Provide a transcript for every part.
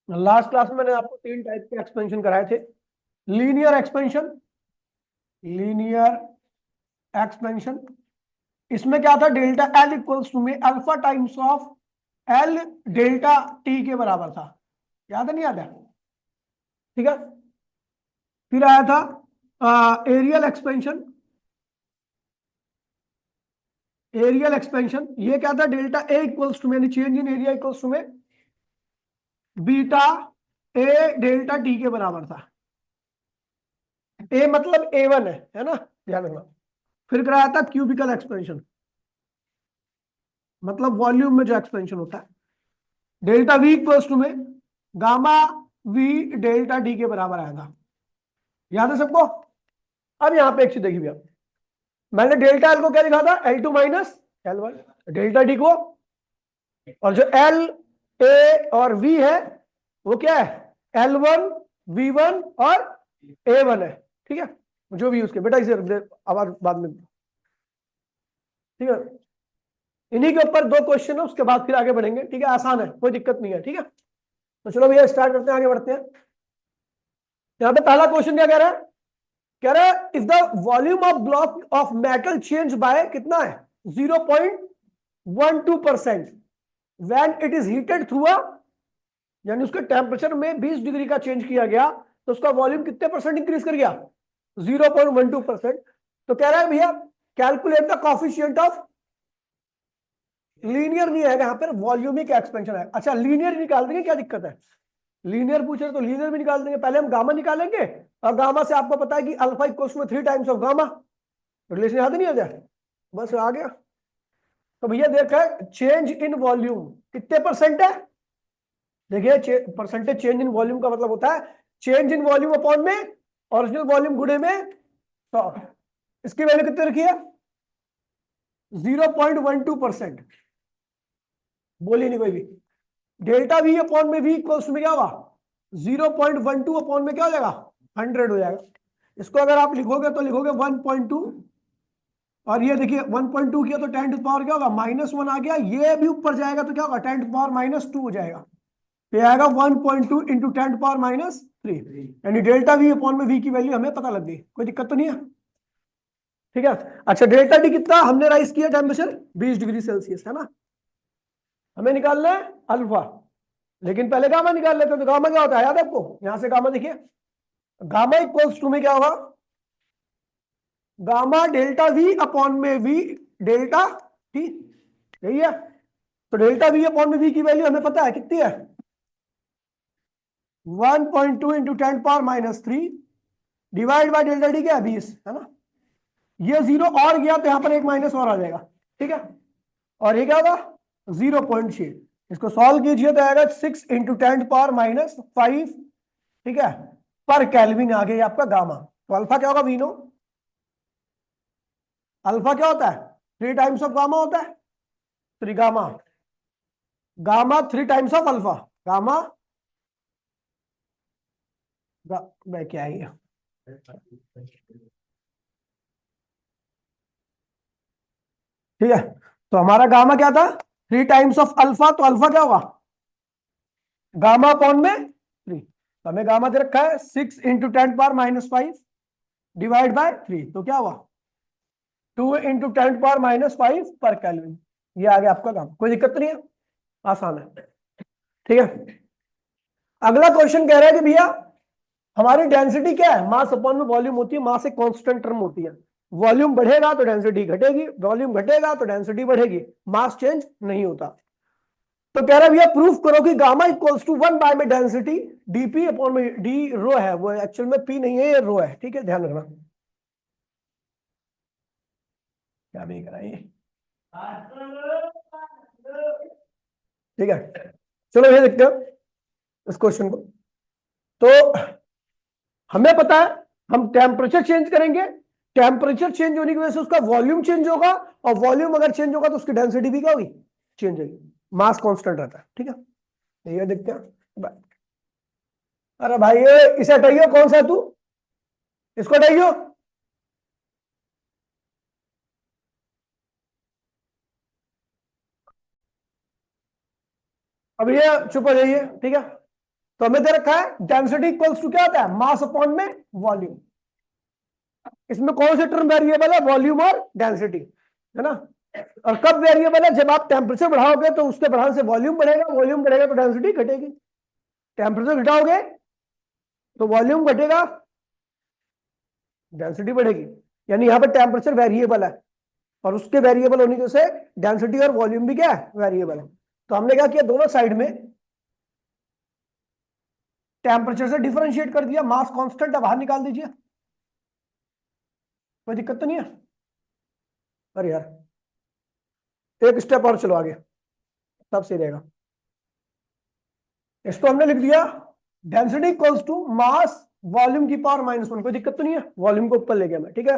Last class में मैंने आपको तीन टाइप के एक्सपेंशन कराए थे। लीनियर एक्सपेंशन, लीनियर एक्सपेंशन, इसमें क्या था, डेल्टा एल इक्वल्स टू में alpha times of L delta T के बराबर था। याद है नहीं याद है? ठीक है। फिर आया था एरियल एक्सपेंशन। एरियल एक्सपेंशन ये क्या था, डेल्टा ए इक्वल्स टू में यानी change in area equals to में बीटा ए डेल्टा टी के बराबर था। ए मतलब A1 है ना, ध्यान रखना। फिर कराया था क्यूबिकल एक्सपेंशन, मतलब वॉल्यूम में जो एक्सपेंशन होता है। डेल्टा वी इक्वल्स टू में गामा वी डेल्टा डी के बराबर आएगा। याद है सबको? अब यहां पे एक चीज देखिए भैया, मैंने डेल्टा एल को क्या लिखा था, L2 minus L1, delta D को, और जो एल ए और वी है वो क्या है, L1 V1 और A1 है। ठीक है, जो भी उसके बेटा, इसे आवाज बाद में, ठीक है। इन्हीं के ऊपर दो क्वेश्चन है, उसके बाद फिर आगे बढ़ेंगे। ठीक है, आसान है, कोई दिक्कत नहीं है। ठीक है, तो चलो भैया स्टार्ट करते हैं, आगे बढ़ते हैं। यहां पे पहला क्वेश्चन क्या कह रहा है, कह रहा है if the volume of block of metal change bye कितना है, 0.12% when it is heated through यानी उसके टेम्परेचर में 20 डिग्री का चेंज किया गया तो उसका वॉल्यूम कितने परसेंट इंक्रीज कर गया, 0.12%। तो कह रहा है भैया calculate the coefficient of, linear नहीं आएगा यहां पर, वॉल्यूमिक एक्सपेंशन है। अच्छा लीनियर निकाल देंगे, क्या दिक्कत है, लीनियर पूछ रहे तो लीनियर भी निकाल देंगे। पहले हम गामा निकालेंगे, और गामा से आपको पता है कि अल्फा इक्वल्स में 3 टाइम्स ऑफ गामा, रिलेशन याद नहीं आ जाए, बस आ गया। तो भैया देखा है चेंज इन वॉल्यूम कितने परसेंट है, देखिए परसेंटेज चेंज इन वॉल्यूम का मतलब होता है चेंज इन वॉल्यूम अपॉन में ओरिजिनल वॉल्यूम गुणे में 100। इसकी वैल्यू कितने रखी है, 0.12%। बोली नहीं कोई भी। डेल्टा वी अपॉन में वी इक्वल्स में क्या होगा, 0.12 अपॉन में क्या हो जाएगा, 100 हो जाएगा। इसको अगर आप लिखोगे तो लिखोगे 1.2, और ये देखिए 1.2 किया तो 10 टू पावर क्या होगा, -1 आ गया। ये भी ऊपर जाएगा तो क्या होगा, 10 टू पावर -2 हो जाएगा। तो आएगा 1.2 इंटू 10 टू पावर -3, यानी डेल्टा वी अपॉन में वी की वैल्यू हमें पता लग गई। कोई दिक्कत तो नहीं है? ठीक है। अच्छा डेल्टा टी कितना हमने राइज किया, टेम्परेचर 20 डिग्री सेल्सियस है ना, हमें निकालना है अल्फा। लेकिन पहले गामा निकाल लेते हैं। तो गामा क्या होता है, याद है आपको, यहां से गामा देखिए, गामा इक्वल्स टू में क्या होगा, गामा डेल्टा वी अपॉन में वी डेल्टा टी, यही है। तो डेल्टा वी अपॉन में वी की वैल्यू हमें पता है कितनी है, 1.2 into 10 power -3 divide by delta T क्या है, 20 है ना। ये 0 और गया तो यहां पर एक माइनस और आ जाएगा। ठीक है, और ये क्या होगा, 0.6। इसको सॉल्व कीजिए तो आएगा 6 इंटू 10 पावर -5, ठीक है, पर केल्विन आ गया आपका गामा। तो अल्फा क्या होगा, वी नो अल्फा क्या होता है, 3 टाइम्स ऑफ गामा होता है, 3 gamma, gamma 3 times of alpha, gamma मैं क्या है ये, ठीक है। तो हमारा गामा क्या था, 3 टाइम्स ऑफ अल्फा, तो अल्फा क्या होगा, गामा अपॉन में 3। तो हमें गामा दे रखा है 6 इंटू 10 पावर -5 डिवाइड बाय 3, तो क्या हुआ 2 इंटू 10 पावर -5 पर केल्विन। ये आ गया आपका गामा। कोई दिक्कत तो नहीं है, आसान है। ठीक है, अगला क्वेश्चन कह रहा है कि भैया हमारी डेंसिटी क्या है, मास अपॉन में वॉल्यूम होती है, मास एक कांस्टेंट टर्म होती है। वॉल्यूम बढ़ेगा तो डेंसिटी घटेगी, वॉल्यूम घटेगा तो डेंसिटी बढ़ेगी, मास चेंज नहीं होता। तो कह रहा है भैया प्रूफ करो कि गामा इक्वल्स टू 1 बाय में डेंसिटी डीपी अपॉन में डी रो है, वो एक्चुअल में पी नहीं है, ये रो है। ठीक है, ध्यान रखना। क्या भी करा ये, ठीक है। चलो ये देखते हैं इस क्वेश्चन को। तो हमें पता है हम टेम्परेचर चेंज करेंगे, टेम्परेचर चेंज होने की वजह से उसका वॉल्यूम चेंज होगा, और वॉल्यूम अगर चेंज होगा तो उसकी डेंसिटी भी क्या होगी, चेंज होगी। मास कांस्टेंट रहता है। ठीक है, ये देखते हैं। अरे भाई ये इसे हटाइयो, कौन सा है तू, इसको हटाइयो। अब ये चुप हो जाइए, ठीक है। तो हमें दे रखा है डेंसिटी इक्वल्स टू क्या होता है, मास अपॉन में वॉल्यूम। इसमें कौन से टर्म वेरिएबल है, वॉल्यूम और डेंसिटी, है ना। और कब वेरिएबल है, जब आप टेम्परेचर बढ़ाओगे तो उसके बढ़ाने से वॉल्यूम बढ़ेगा, वॉल्यूम बढ़ेगा तो डेंसिटी घटेगी, टेम्परेचर घटाओगे तो वॉल्यूम घटेगा, डेंसिटी बढ़ेगी। यानी यहां पर टेम्परेचर वेरिएबल है और उसके वेरिएबल होने की वजह से डेंसिटी और वॉल्यूम भी क्या है, वेरिएबल है। तो हमने क्या किया, दोनों साइड में टेम्परेचर से डिफरेंशिएट कर दिया, मास कांस्टेंट है बाहर निकाल दीजिए, कोई दिक्कत तो नहीं है। अरे यार एक स्टेप और चलो आगे, तब सही रहेगा। इसको हमने लिख दिया density equals to mass volume की पावर -1, कोई दिक्कत तो नहीं है, वॉल्यूम को ऊपर ले गया मैं, ठीक है।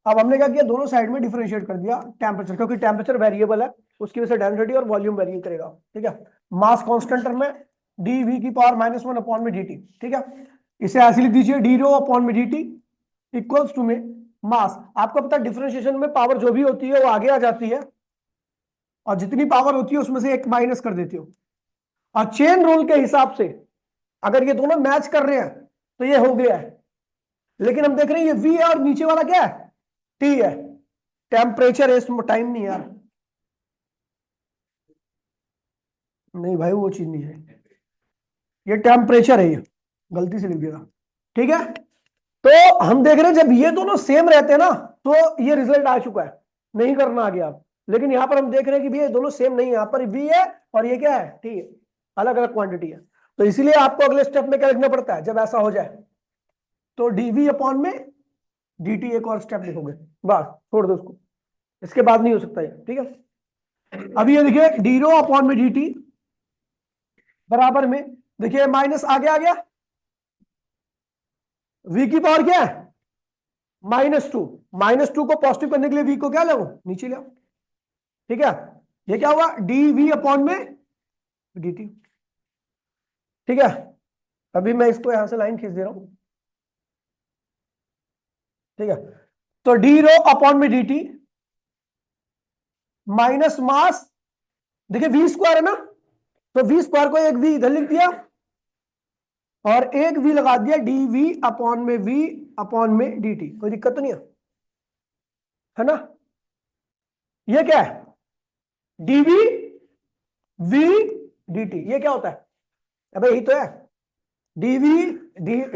अब हमने क्या किया, दोनों साइड में डिफरेंशिएट कर दिया टेम्परेचर, क्योंकि टेम्परेचर वेरिएबल है, उसकी वजह से डेंसिटी और वॉल्यूम वेरी करेगा, ठीक है। मास कांस्टेंट टर्म में dv की पावर -1 अपॉन में dt, ठीक है। इसे ऐसे लिख दीजिए d rho अपॉन में dt इक्वल्स टू में मास। आपको पता है डिफरेंशिएशन में पावर जो भी होती है वो आगे आ जाती है और जितनी पावर होती है उसमें से एक माइनस कर देती हो। और चेन रूल के हिसाब से अगर ये दोनों मैच कर रहे हैं तो ये हो गया है, लेकिन हम देख रहे हैं ये v है और नीचे वाला क्या है, t है, टेम्परेचर है, इसमें टाइम नहीं यार, नहीं भाई वो चीज नहीं है, ये टेम्परेचर है, ये गलती से लिख दिया, ठीक है। तो हम देख रहे हैं जब ये दोनों सेम रहते हैं ना तो ये रिजल्ट आ चुका है, नहीं करना आगे आप। लेकिन यहां पर हम देख रहे हैं कि भी ये दोनों सेम नहीं है, यहां पर v है और ये क्या है, t है, अलग अलग क्वांटिटी है। तो इसीलिए आपको अगले स्टेप में क्या लिखना पड़ता है, जब ऐसा हो जाए तो dv अपॉन में dt, एक और स्टेप लिखोगे, बस छोड़ दो उसको, इसके बाद नहीं हो सकता ये, ठीक है। अब ये देखिए डी रो अपॉन में dt बराबर में, देखिए माइनस आगे आ गया, v की पावर क्या है -2, -2 को पॉजिटिव करने के लिए v को क्या लो, नीचे ले आओ, ठीक है। ये क्या हुआ, dv अपॉन में dt, ठीक है। अभी मैं इसको यहां से लाइन खींच दे रहा हूं, ठीक है। तो डी रो अपॉन में dt माइनस मास, देखिए v स्क्वायर है ना, तो v स्क्वायर को एक v इधर लिख दिया और एक v लगा दिया dv अपॉन में v अपॉन में dt, कोई दिक्कत तो नहीं है ना। ये क्या है, dv v dt, ये क्या होता है, अबे यही तो है, dv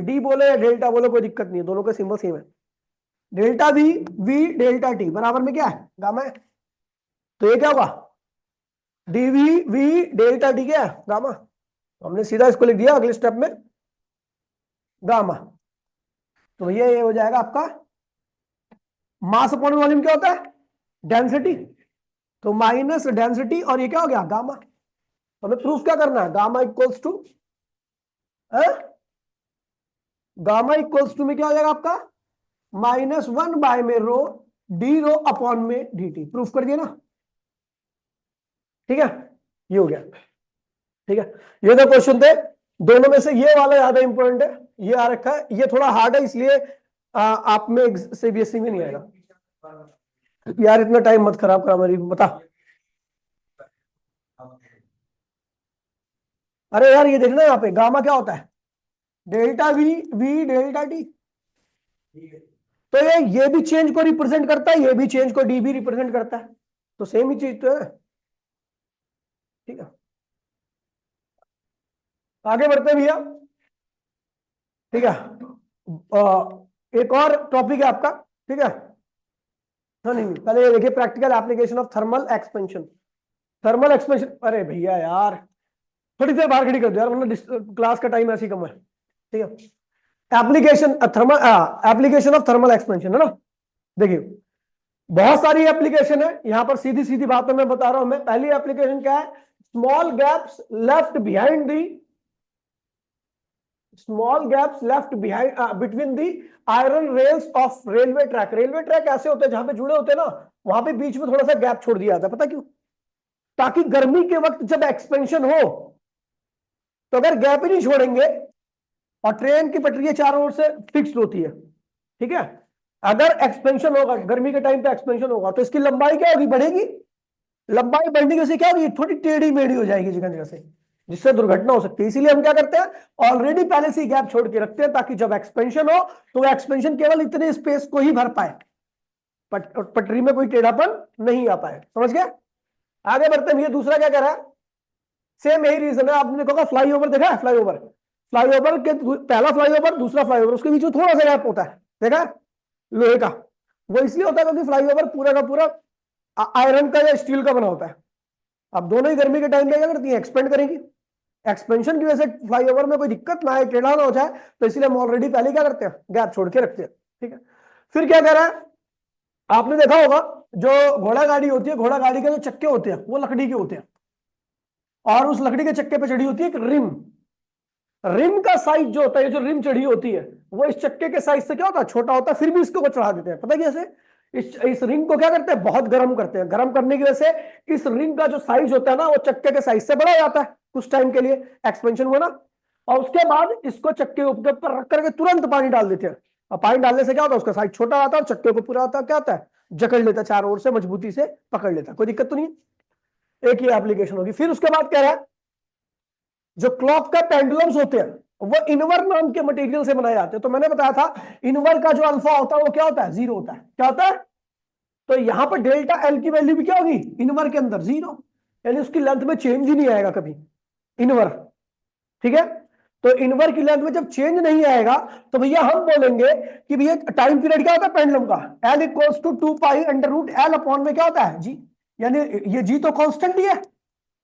d बोले या डेल्टा बोले कोई दिक्कत नहीं है, दोनों का सिंबल सेम है, delta v v delta t बराबर में क्या है, गामा है। तो ये क्या होगा, dv v डेल्टा t क्या है, गामा। तो हमने सीधा इसको लिख दिया अगले स्टेप में गामा। तो भैया ये हो जाएगा आपका मास अपॉन वॉल्यूम, क्या होता है, डेंसिटी, तो माइनस डेंसिटी और ये क्या हो गया, गामा। तो हमें प्रूफ क्या करना है, gamma equals to, gamma equals to में क्या हो जाएगा आपका -1 बाय में रो डी रो अपॉन में डी टी, प्रूफ कर दिया ना, ठीक है। ये हो गया, ठीक है। ये दो क्वेश्चन थे, दोनों में से ये वाला ज्यादा इंपॉर्टेंट है, ये आ रखा है, ये थोड़ा हार्ड है, इसलिए आप में सीबीएसई में नहीं आएगा। यार इतना टाइम मत खराब करा मेरी, बता। अरे यार ये देखना यहाँ पे गामा क्या होता है, delta we we delta T, तो ये भी चेंज को रिप्रेजेंट करता है, ये भी चेंज को डी भी रिप्रेजेंट करता है, तो सेम ही चीज तो है, ठीक है। आगे बढ़ते हैं भैया, ठीक है। एक और टॉपिक है आपका, ठीक है। हाँ नहीं पहले ये देखिए practical application of thermal expansion, thermal expansion. अरे भैया यार थोड़ी देर बाहर खड़ी कर दो यार, वरना क्लास का टाइम ऐसे ही कम है, ठीक है। Application thermal, application of thermal expansion, है ना। देखिए बहुत सारी एप्लीकेशन है, यहां पर सीधी सीधी बातों में बता रहा हूं मैं। पहली एप्लीकेशन क्या है, small gaps left behind the, small gaps left behind between the iron rails of railway track. Railway track ऐसे होते हैं जहां पे जुड़े होते हैं ना, वहां पे बीच में थोड़ा सा गैप छोड़ दिया जाता है, पता क्यों, ताकि गर्मी के वक्त जब एक्सपेंशन हो तो अगर गैप ही नहीं छोड़ेंगे, और ट्रेन की पटरियां चारों ओर से फिक्स्ड होती है, ठीक है, अगर एक्सपेंशन होगा गर्मी के टाइम पे एक्सपेंशन होगा तो इसकी लंबाई क्या होगी, बढ़ेगी, लंबाई बढ़ने की वजह से क्या होगी, थोड़ी टेढ़ी मेढ़ी हो जाएगी जगह जगह से, जिससे दुर्घटना हो सकती है। इसीलिए हम क्या करते हैं, ऑलरेडी पहले से ही गैप छोड़ के रखते हैं, ताकि जब एक्सपेंशन हो तो वो एक्सपेंशन केवल इतने स्पेस को ही भर पाए, पटरी में कोई टेढ़ापन नहीं आ पाए। समझ गए? आगे बढ़ते हैं। ये दूसरा क्या कह रहा है, सेम यही रीजन है। आपने देखा फ्लाईओवर देखा है, फ्लाईओवर, फ्लाईओवर के पहला फ्लाईओवर दूसरा फ्लाईओवर, उसके बीच में थोड़ा सा गैप होता है, देखा है, लोहे का। वो इसलिए होता है क्योंकि फ्लाईओवर पूरा का पूरा आयरन का या स्टील का बना होता है। अब दोनों ही गर्मी के टाइम पे क्या करती है, एक्सपेंड करेंगी। एक्सपेंशन की वजह से फ्लाईओवर में कोई दिक्कत ना आए, टेढ़ा ना हो जाए, तो इसलिए हम ऑलरेडी पहले क्या करते हैं, गैप छोड़ के रखते हैं। ठीक है, फिर क्या कह रहा है, आपने देखा होगा जो घोड़ा गाड़ी होती है, घोड़ा गाड़ी के जो चक्के होते हैं वो लकड़ी के होते हैं, और उस लकड़ी के चक्के पे चढ़ी होती है एक रिम। रिम का साइज जो होता है, जो रिम चढ़ी होती है, वो इस चक्के के साइज से क्या होता है, छोटा होता है, फिर भी इसको चढ़ा देते हैं। पता है कैसे? इस रिंग को क्या करते हैं, बहुत गर्म करते हैं। गर्म करने की वजह से इस रिंग का जो साइज होता है ना, वो चक्के के साइज से बड़ा हो जाता है कुछ टाइम के लिए, एक्सपेंशन हुआ ना। और उसके बाद इसको चक्के के ऊपर रख करके तुरंत पानी डाल देते हैं, और पानी डालने से क्या होता है, उसका साइज छोटा आता है और चक्के को पूरा आता क्या होता है, जकड़ लेता है, चारों ओर से मजबूती से पकड़ लेता है, कोई दिक्कत तो नहीं है। एक ही एप्लीकेशन होगी। फिर उसके बाद कह रहा है, जो क्लॉक का पेंडुलम्स होते हैं वो इनवर नाम के मटेरियल से बनाए जाते हैं। तो मैंने बताया था इनवर का जो अल्फा होता है वो क्या होता है, जीरो होता है। क्या होता है? तो यहां पर डेल्टा एल की वैल्यू भी क्या होगी, इनवर के अंदर जीरो, यानी उसकी लेंथ में चेंज ही नहीं आएगा कभी, इनवर। ठीक है, तो इनवर की लेंथ में जब चेंज नहीं आएगा तो भैया हम बोलेंगे कि भैया टाइम पीरियड क्या होता है पेंडुलम का, L equals to 2 pi under root L upon में क्या होता है, जी। यानी ये जी तो कांस्टेंट ही है,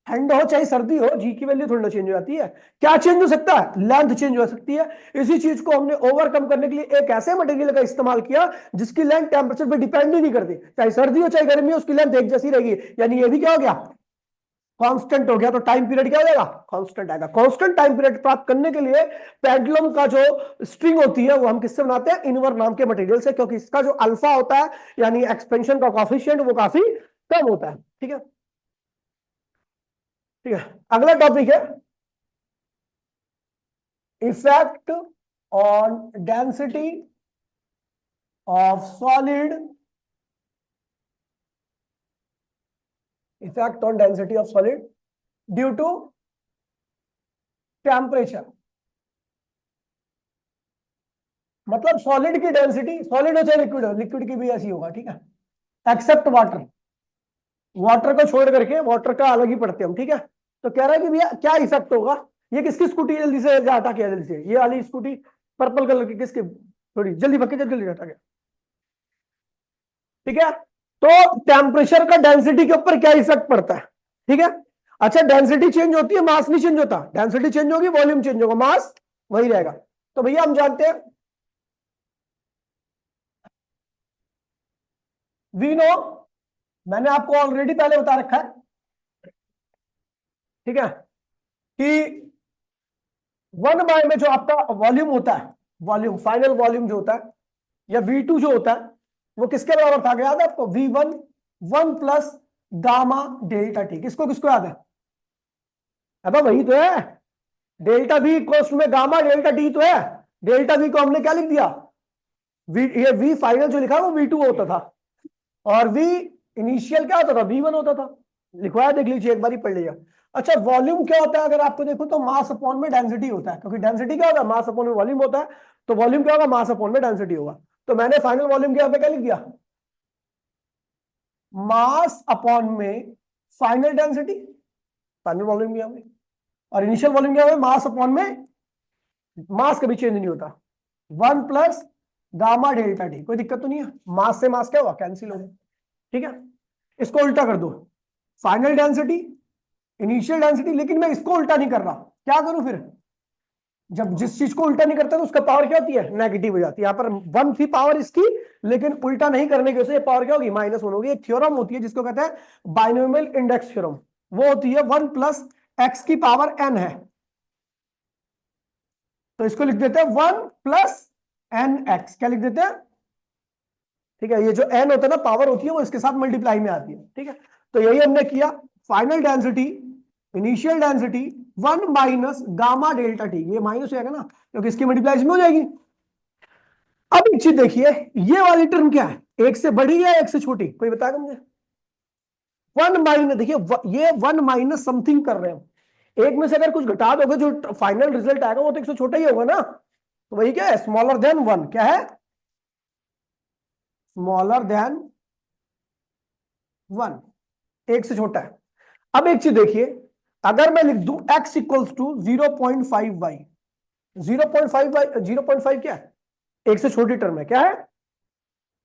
ठंड हो चाहे सर्दी हो, जी की वैल्यू थोड़ी ना चेंज हो जाती है। क्या चेंज हो सकता है, लेंथ चेंज हो सकती है। इसी चीज को हमने ओवरकम करने के लिए एक ऐसे मटेरियल का इस्तेमाल किया जिसकी लेंथ टेम्परेचर पे डिपेंड ही नहीं करती, चाहे सर्दी हो चाहे गर्मी हो, उसकी लेंथ एक जैसी रहेगी। यानी ये भी क्या हो गया, कांस्टेंट हो गया। तो टाइम पीरियड क्या हो जाएगा, कांस्टेंट आएगा। कांस्टेंट टाइम पीरियड प्राप्त करने के लिए पेंडुलम का जो स्ट्रिंग होती है वो हम किससे बनाते हैं, इनवर नाम के मटेरियल से, क्योंकि इसका जो अल्फा होता है यानी एक्सपेंशन का कोएफिशिएंट वो काफी कम होता है। ठीक है, ठीक है। अगला टॉपिक है effect on density of solid, effect on density of solid due to temperature. मतलब सॉलिड की डेंसिटी, सॉलिड हो चाहे लिक्विड हो, लिक्विड की भी ऐसी होगा, ठीक है, एक्सेप्ट वाटर, वाटर को छोड़ करके, वाटर का अलग ही पढ़ते हम। ठीक है, तो कह रहा है कि भैया क्या इफेक्ट होगा, ये किसकी स्कूटी, जल्दी से हटा के, जल्दी से ये वाली स्कूटी पर्पल कलर की किसकी, थोड़ी जल्दी भक्के, जल्दी हटा के। ठीक है, तो टेम्परेचर का डेंसिटी के ऊपर क्या इफेक्ट पड़ता है। ठीक है, अच्छा डेंसिटी चेंज होती है, मास नहीं चेंज होता, डेंसिटी चेंज होगी, वॉल्यूम चेंज होगा, मास वही रहेगा। तो भैया हम जानते हैं वी नो, मैंने आपको ऑलरेडी पहले बता रखा है, ठीक है, कि 1 बाय में जो आपका वॉल्यूम होता है, वॉल्यूम, फाइनल वॉल्यूम जो होता है, या V2 जो होता है, वो किसके बराबर था, याद है आपको, V1 1 plus gamma delta T. किसको किसको याद है, अब वही तो है, डेल्टा V इक्वल्स में गामा डेल्टा टी तो है। डेल्टा V को हमने क्या लिख दिया, ये V फाइनल जो लिखा वो V2 होता था, और V इनिशियल क्या होता था, V1 होता था। लिखवाया, देख लीजिए एक बार ही पढ़ लीजिए। अच्छा वॉल्यूम क्या होता है, अगर आपको देखो तो मास अपॉन में डेंसिटी होता है, क्योंकि डेंसिटी क्या होता है, मास अपॉन में वॉल्यूम होता है, तो वॉल्यूम क्या होगा, मास अपॉन में डेंसिटी होगा। तो मैंने फाइनल वॉल्यूम के यहाँ पे क्या लिख दिया, मास अपॉन में फाइनल डेंसिटी, फाइनल वॉल्यूम यहाँ पे, और इनिशियल वॉल्यूम क्या है, मास अपॉन में, मास कभी चेंज नहीं होता, 1 प्लस गामा डेल्टा टी। कोई दिक्कत तो नहीं है, मास से मास क्या हुआ, कैंसिल हो गया। ठीक है, इसको उल्टा कर दो, फाइनल डेंसिटी इनिशियल डेंसिटी, लेकिन मैं इसको उल्टा नहीं कर रहा, क्या करूं फिर, जब जिस चीज को उल्टा नहीं करता तो उसका पावर क्या होती है, नेगेटिव हो जाती है। यहाँ पर 1 थी पावर इसकी, लेकिन उल्टा नहीं करने की वजह से पावर क्या होगी, -1 होगी। एक थ्योरम होती है जिसको कहते हैं बाइनोमियल इंडेक्स थ्योरम, वो होती है 1 प्लस एक्स की पावर n है, तो इसको लिख देते हैं 1 प्लस एन एक्स, क्या लिख देते हैं, ठीक है, ये जो n होता है ना, पावर होती है, वो इसके साथ मल्टीप्लाई में आती है। ठीक है, तो यही हमने किया, final density initial density 1 minus gamma delta T, ये माइनस हो जाएगा ना क्योंकि इसकी मल्टीप्लाई में हो जाएगी। अब एक चीज देखिए, ये वाली टर्म क्या है, एक से बड़ी है एक से छोटी, कोई बताएगा मुझे, 1 माइनस, देखिए ये 1 माइनस समथिंग कर रहे हैं, एक में से अगर कुछ घटा दोगे जो फाइनल रिजल्ट आएगा वो तो एक से छोटा ही होगा ना, तो वही क्या है, स्मॉलर देन 1, क्या है, स्मॉलर देन 1, एक से छोटा है। अब एक चीज देखिए, अगर मैं लिख दूं x इक्वल्स टू 0.5y, 0.5 क्या है, एक से छोटी टर्म है, क्या है।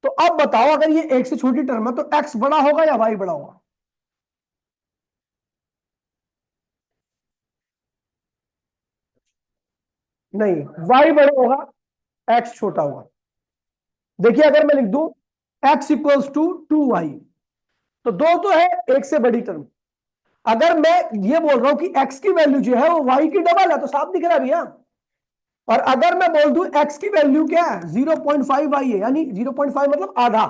तो अब बताओ अगर ये एक से छोटी टर्म है तो x बड़ा होगा या y बड़ा होगा? नहीं, y बड़ा होगा, x छोटा होगा। देखिए अगर मैं लिख दूं x इक्वल्स टू 2y, तो दो तो है एक से बड़ी टर्म। अगर मैं ये बोल रहा हूं कि x की वैल्यू जो है वो y की डबल है, तो साफ दिख रहा है भैया। और अगर मैं बोल दूं x की वैल्यू क्या है, 0.5y है, यानी 0.5 मतलब आधा,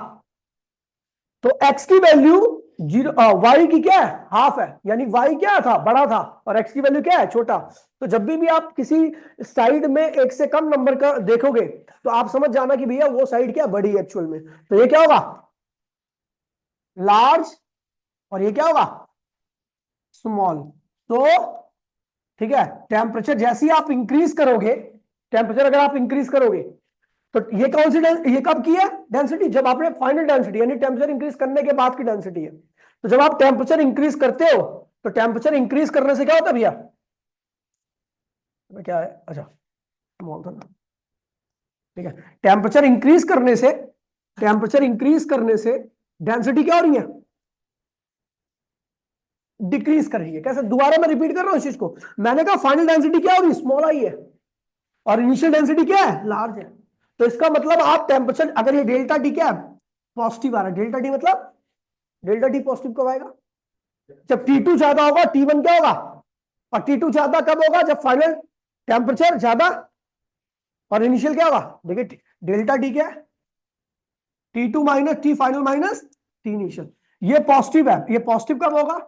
तो x की वैल्यू जीरो, y की क्या है, हाफ है, यानी y क्या था, बड़ा था, और x की वैल्यू क्या है, छोटा। तो जब भी आप किसी साइड में एक से कम नंबर का देखोगे तो आप समझ जाना कि भैया वो साइड क्या बड़ी है एक्चुअल में, तो ये क्या होगा, लार्ज, और ये क्या होगा, स्मॉल। तो ठीक है, टेम्परेचर जैसे ही आप इंक्रीज करोगे, टेम्परेचर अगर आप इंक्रीज करोगे, तो ये कौन सी ये कब की है डेंसिटी, जब आपने फाइनल डेंसिटी यानी टेम्परेचर इंक्रीज करने के बाद की डेंसिटी है। तो जब आप टेम्परेचर इंक्रीज करते हो तो टेम्परेचर इंक्रीज करने से क्या होता है भैया, क्या है, अच्छा बोल था ना, ठीक है, टेम्परेचर इंक्रीज करने से, टेम्परेचर इंक्रीज करने से डेंसिटी क्या हो रही है, डिक्रीज कर रही है। कैसे, दोबारा मैं रिपीट कर रहा हूं इस चीज को, मैंने कहा फाइनल डेंसिटी क्या होगी, स्मॉल आई है, और इनिशियल डेंसिटी क्या है, लार्ज है। तो इसका मतलब आप टेम्परेचर, अगर ये डेल्टा टी क्या है, पॉजिटिव आ रहा है, डेल्टा टी मतलब, डेल्टा टी पॉजिटिव कब आएगा, जब T2 ज्यादा होगा, T1 क्या होगा, और T2 ज्यादा कब होगा, जब फाइनल टेम्परेचर ज्यादा और इनिशियल क्या होगा। देखिए डेल्टा टी क्या है, T2 minus T final minus T initial, ये पॉजिटिव है, ये पॉजिटिव कब होगा,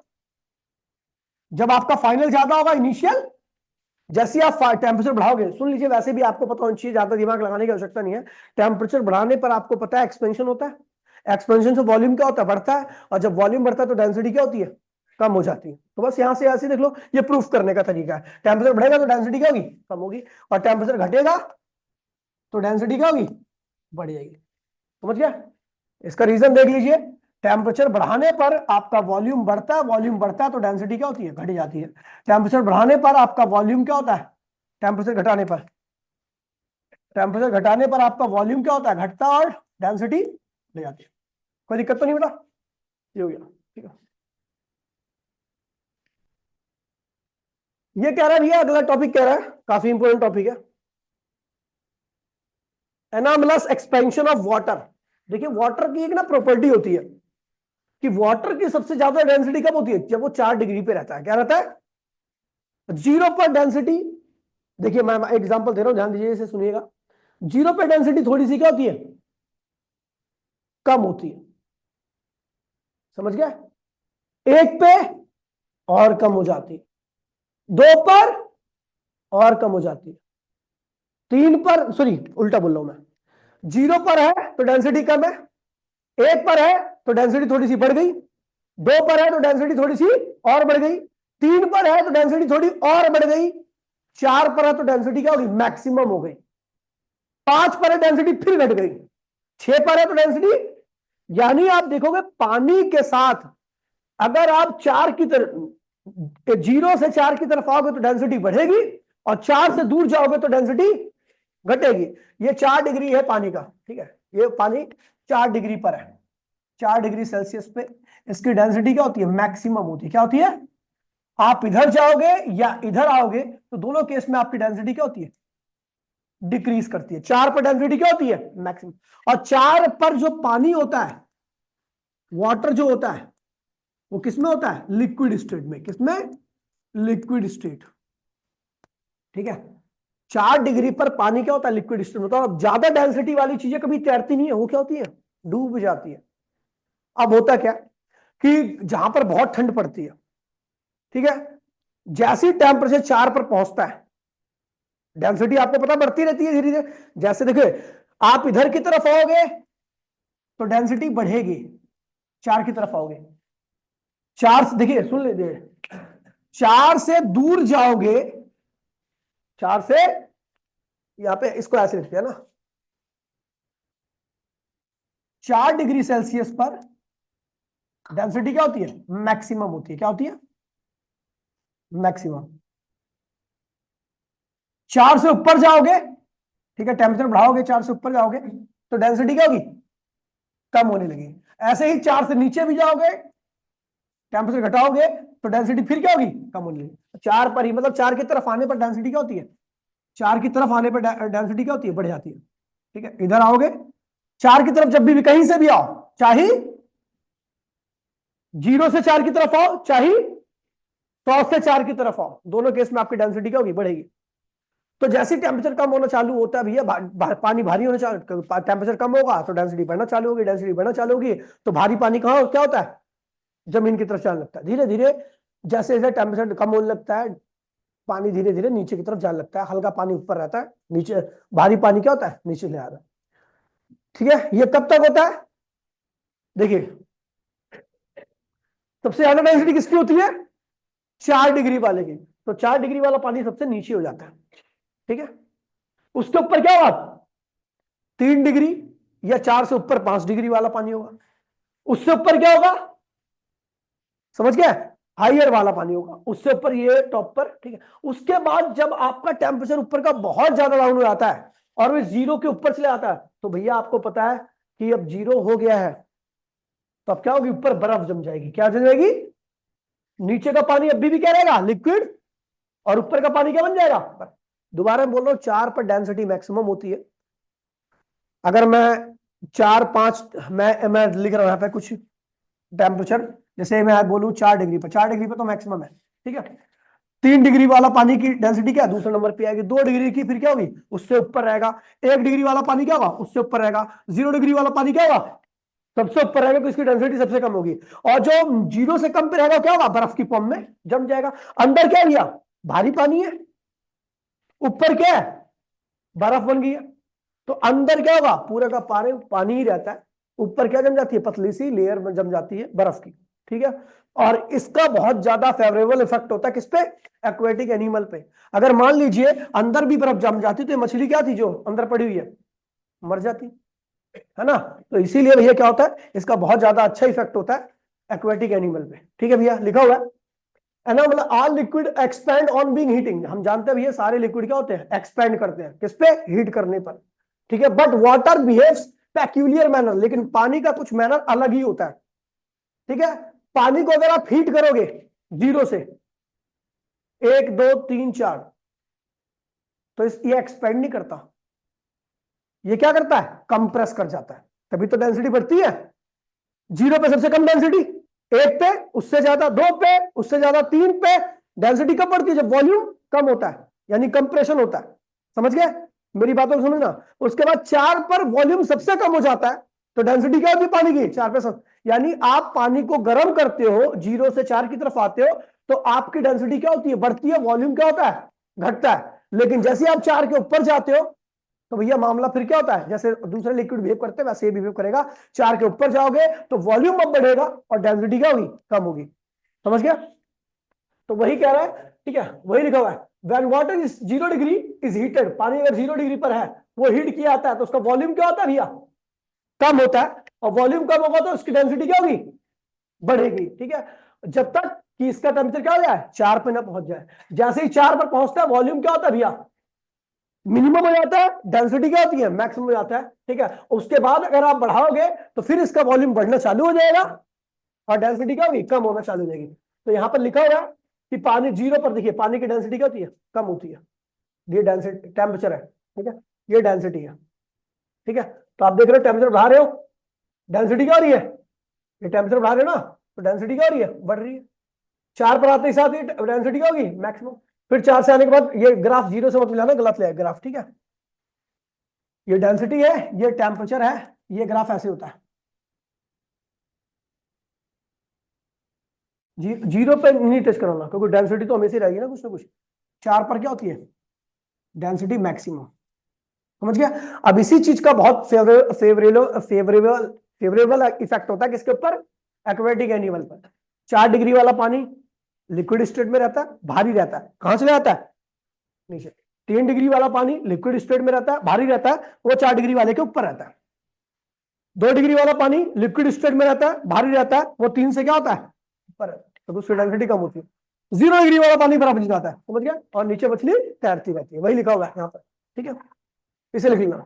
जब आपका फाइनल ज्यादा होगा, इनिशियल। जैसे आप टेम्परेचर बढ़ाओगे, सुन लीजिए, वैसे भी आपको पता होनी चाहिए, ज्यादा दिमाग लगाने की आवश्यकता नहीं है। टेम्परेचर बढ़ाने पर आपको पता है एक्सपेंशन होता है, एक्सपेंशन से वॉल्यूम क्या होता है, बढ़ता है, और जब वॉल्यूम बढ़ता है तो डेंसिटी क्या होती है, कम हो जाती है। तो बस यहां से ऐसे देख लो, ये प्रूफ करने का तरीका है, टेम्परेचर बढ़ेगा तो डेंसिटी क्या होगी, कम होगी, और टेम्परेचर घटेगा तो डेंसिटी क्या होगी, बढ़ जाएगी। समझ गया, इसका रीजन देख लीजिए, टेम्परेचर बढ़ाने पर आपका वॉल्यूम बढ़ता है, वॉल्यूम बढ़ता है तो डेंसिटी क्या होती है, घट जाती है। टेम्परेचर बढ़ाने पर आपका वॉल्यूम क्या होता है, टेम्परेचर घटाने पर, टेम्परेचर घटाने पर आपका वॉल्यूम क्या होता है, घटता, और डेंसिटी बढ़ जाती है। कोई दिक्कत तो नहीं बेटा, ये हो गया, ठीक है। ये कह रहा है भैया, अगला टॉपिक कह रहा है, काफी इंपोर्टेंट टॉपिक है, एनामलस एक्सपेंशन ऑफ वाटर। देखिए वाटर की एक ना प्रॉपर्टी होती है कि वाटर की सबसे ज्यादा डेंसिटी कब होती है, जब वो 4 डिग्री पे रहता है, क्या रहता है, 0 पर डेंसिटी। देखिए मैं एग्जांपल दे रहा हूं, ध्यान दीजिए, इसे सुनिएगा। 0 पे डेंसिटी थोड़ी सी क्या होती है, कम होती है, समझ गया, 1 पे और कम हो जाती है, 2 पर और कम हो जाती है, 3 पर, सॉरी उल्टा बोल रहा हूं मैं, 0 पर है तो डेंसिटी कम है, 1 पर है तो डेंसिटी थोड़ी सी बढ़ गई, 2 पर है तो डेंसिटी थोड़ी सी और बढ़ गई, 3 पर है तो डेंसिटी थोड़ी और बढ़ गई, 4 पर है तो डेंसिटी क्या होगी, मैक्सिमम हो गई, 5 पर है डेंसिटी फिर घट गई, 6 पर है तो डेंसिटी, यानी आप देखोगे पानी के साथ अगर आप 4 की तरफ, 0 से 4 की तरफ आओगे तो डेंसिटी बढ़ेगी, और 4 से दूर जाओगे तो डेंसिटी घटेगी। ये 4 डिग्री है पानी का, ठीक है, ये पानी 4 डिग्री पर है, 4 डिग्री सेल्सियस पे इसकी डेंसिटी क्या होती है, मैक्सिमम होती है। क्या होती है, आप इधर जाओगे या इधर आओगे तो दोनों केस में आपकी डेंसिटी क्या होती है, डिक्रीज करती है। 4 पर डेंसिटी क्या होती है, मैक्सिमम, और 4 पर जो पानी होता है, वाटर जो होता है, वो किसमें होता है, लिक्विड स्टेट में, किसमें, लिक्विड स्टेट, ठीक है। 4 डिग्री पर पानी क्या होता है, लिक्विड स्टेट में होता है। अब ज्यादा डेंसिटी वाली चीजें कभी तैरती नहीं है, वो क्या होती है, डूब जाती है। अब होता क्या कि जहां पर बहुत ठंड पड़ती है, ठीक है, जैसे टेम्परेचर 4 पर पहुंचता है, डेंसिटी आपको पता बढ़ती रहती है धीरे धीरे। जैसे देखिए आप इधर की तरफ आओगे तो डेंसिटी बढ़ेगी, 4 की तरफ आओगे, 4 देखिए सुन लीजिए, 4 से दूर जाओगे, 4 से, यहां पे इसको ऐसे लिखते हैं ना, 4 डिग्री सेल्सियस पर डेंसिटी क्या होती है? मैक्सिमम होती है। क्या होती है? मैक्सिमम। 4 से ऊपर जाओगे, ठीक है, टेम्परेचर बढ़ाओगे, 4 से ऊपर जाओगे तो डेंसिटी क्या होगी? कम होने लगेगी। ऐसे ही 4 से नीचे भी जाओगे, टेम्परेचर घटाओगे तो डेंसिटी फिर क्या होगी? कम होने लगेगी। 4 पर ही, मतलब 4 की तरफ आने पर डेंसिटी क्या होती है? 4 की तरफ आने पर डेंसिटी क्या होती है? बढ़ जाती है। ठीक है, इधर आओगे, 4 की तरफ जब भी कहीं से भी आओ, चाहे 0 से 4 की तरफ आओ, चाहे 100 से 4 की तरफ आओ, दोनों केस में आपकी डेंसिटी क्या होगी? बढ़ेगी। तो जैसे टेम्परेचर कम होना चालू होता है भैया, पानी भारी होना चालू, टेम्परेचर कम होगा तो डेंसिटी बढ़ना चालू होगी, डेंसिटी बढ़ना चालू होगी तो भारी पानी कहाँ क्या होता है? जमीन की तरफ जाने लगता है। धीरे धीरे जैसे जैसे टेम्परेचर कम होने लगता है, पानी धीरे धीरे नीचे की तरफ जाने लगता है, हल्का पानी ऊपर रहता है, नीचे भारी पानी क्या होता है? नीचे ले आता है। ठीक है, ये कब तक होता है? देखिए, सबसे ज्यादा डेंसिटी किसकी होती है? 4 डिग्री वाले की। तो 4 डिग्री वाला पानी सबसे नीचे हो जाता है। ठीक है, उसके ऊपर क्या होगा? 3 डिग्री या 4 से ऊपर 5 डिग्री वाला पानी होगा। उससे ऊपर क्या होगा? समझ गया? हाइयर वाला पानी होगा। उससे ऊपर ये टॉप पर। ठीक है, उसके बाद जब आपका टेम्परेचर ऊपर का बहुत ज्यादा डाउन हो जाता है और वो 0 के ऊपर चले आता है, तो भैया आपको पता है कि अब 0 हो गया है, तो अब क्या होगी? ऊपर बर्फ जम जाएगी। क्या जम जाएगी? नीचे का पानी अभी भी क्या रहेगा? लिक्विड, और ऊपर का पानी क्या बन जाएगा? दोबारा बोल रहा हूं, 4 पर डेंसिटी मैक्सिमम होती है। अगर मैं 4-5, मैं लिख रहा हूं यहां पे कुछ टेम्परेचर, जैसे मैं बोलूं 4 डिग्री पर, 4 डिग्री पर तो मैक्सिमम है। ठीक है, 3 डिग्री वाला पानी की डेंसिटी क्या है? दूसरे नंबर पे आएगी। 2 डिग्री की फिर क्या होगी? उससे ऊपर रहेगा। 1 डिग्री वाला पानी क्या होगा? उससे ऊपर रहेगा। 0 डिग्री वाला पानी क्या होगा? सबसे ऊपर रहेगा, तो इसकी डेंसिटी सबसे कम होगी। और जो 0 से कम पे रहेगा क्या होगा? बर्फ की फॉर्म में जम जाएगा। अंदर क्या है? भारी पानी है, ऊपर क्या है? बर्फ बन गई है। तो अंदर क्या होगा? पूरा का पानी पानी ही रहता है, ऊपर क्या जम जाती है? पतली सी लेयर में जम जाती है बर्फ की। ठीक है, और इसका बहुत ज्यादा फेवरेबल इफेक्ट होता है किस पे? एक्वेटिक एनिमल पे। अगर मान लीजिए अंदर भी बर्फ जम जाती तो ये मछली क्या थी जो अंदर पड़ी हुई है? मर जाती है ना। तो इसीलिए भैया क्या होता है, इसका बहुत ज्यादा अच्छा इफेक्ट होता है एक्वेटिक एनिमल पे। ठीक है भैया, लिखा हुआ है ना, मतलब all liquid expand on being heating. हम जानते हैं भैया सारे लिक्विड क्या होते हैं? एक्सपैंड करते हैं किस पे? हीट करने पर। ठीक है, but water behaves peculiar manner, लेकिन पानी का कुछ मैनर अलग ही होता है। ठीक है, पानी को अगर आप हीट करोगे 0 से 1 2 3 4, तो ये एक्सपेंड नहीं करता, ये क्या करता है? कंप्रेस कर जाता है। तभी तो डेंसिटी बढ़ती है। 0 पे सबसे कम डेंसिटी, 1 पे उससे ज्यादा, 2 पे उससे ज्यादा, 3 पे डेंसिटी कब बढ़ती है? जब वॉल्यूम कम होता है, यानी कंप्रेशन होता है। समझ गए मेरी बातों को? समझना। उसके बाद 4 पर वॉल्यूम सबसे कम हो जाता है, तो डेंसिटी क्या होती है पानी की? 4 पे सब। यानी आप पानी को गर्म करते हो, 0 से 4 की तरफ आते हो, तो आपकी डेंसिटी क्या होती है? बढ़ती है। वॉल्यूम क्या होता है? घटता है। लेकिन जैसे आप 4 के ऊपर जाते हो, तो भैया मामला फिर क्या होता है? जैसे दूसरे लिक्विड बिहेव करते हैं वैसे ये बिहेव करेगा। 4 के ऊपर जाओगे तो वॉल्यूम अब बढ़ेगा और डेंसिटी क्या होगी? कम होगी। समझ गया? तो वही कह रहा है। ठीक है, वही लिखा हुआ है, when water is 0 degree is heated. पानी अगर 0 डिग्री पर है, वो हीट किया आता है, तो उसका वॉल्यूम क्या होता है भैया? कम होता है। और वॉल्यूम कम होगा तो उसकी डेंसिटी क्या होगी? बढ़ेगी। ठीक है, जब तक कि इसका टेम्परेचर क्या हो जाए? 4 पे ना पहुंच जाए। जैसे ही 4 पर पहुंचता है, वॉल्यूम क्या होता है भैया? मिनिमम हो जाता है, डेंसिटी क्या होती है? मैक्सिमम हो जाता है। ठीक है, उसके बाद अगर आप बढ़ाओगे तो फिर इसका वॉल्यूम बढ़ना चालू हो जाएगा और डेंसिटी क्या होगी? कम होना चालू हो जाएगी। तो यहां पर लिखा हुआ है कि पानी 0 पर, देखिए पानी की डेंसिटी क्या होती है? कम होती है। ये डेंसिटी टेम्परेचर है। ठीक है, ये डेंसिटी है। ठीक है, तो आप देख रहे हो टेम्परेचर बढ़ा रहे हो, डेंसिटी क्या हो रही है? ये टेम्परेचर बढ़ा रहे हो ना, तो डेंसिटी क्या हो रही है? बढ़ रही है। 4 पर आते ही साथ ये डेंसिटी क्या होगी? मैक्सिमम। फिर 4 से आने के बाद ये ग्राफ 0 से मत मिलाना, गलत ले ग्राफ। ठीक है, ये डेंसिटी है, ये टेम्परेचर है, ये ग्राफ ऐसे होता है। 0 पे नहीं टच कराना, क्योंकि डेंसिटी तो हमेशा रहेगी ना कुछ। 4 पर क्या होती है? Density maximum. समझ गया? अब इसी चीज का बहुत फेवरेबल फेवरेबल फेवरेबल इफेक्ट होता है किसके ऊपर? एक्वेटिक एनिमल पर। 4 डिग्री वाला पानी लिक्विड स्टेट में रहता है, भारी रहता है। कहां से आता है? नीचे। 3 डिग्री वाला पानी लिक्विड स्टेट में रहता है, भारी रहता है, वो 4 डिग्री वाले के ऊपर रहता है। 2 डिग्री वाला पानी लिक्विड स्टेट में रहता है, भारी रहता है, वो 3 से क्या होता है? ऊपर रहता है, तो उसकी डेंसिटी कम होती है। 0 डिग्री वाला पानी बराबर नहीं जाता है, समझ गया? और नीचे मछली तैरती रहती है, वही लिखा हुआ है यहाँ पर, ठीक है? इसे लिख लेना।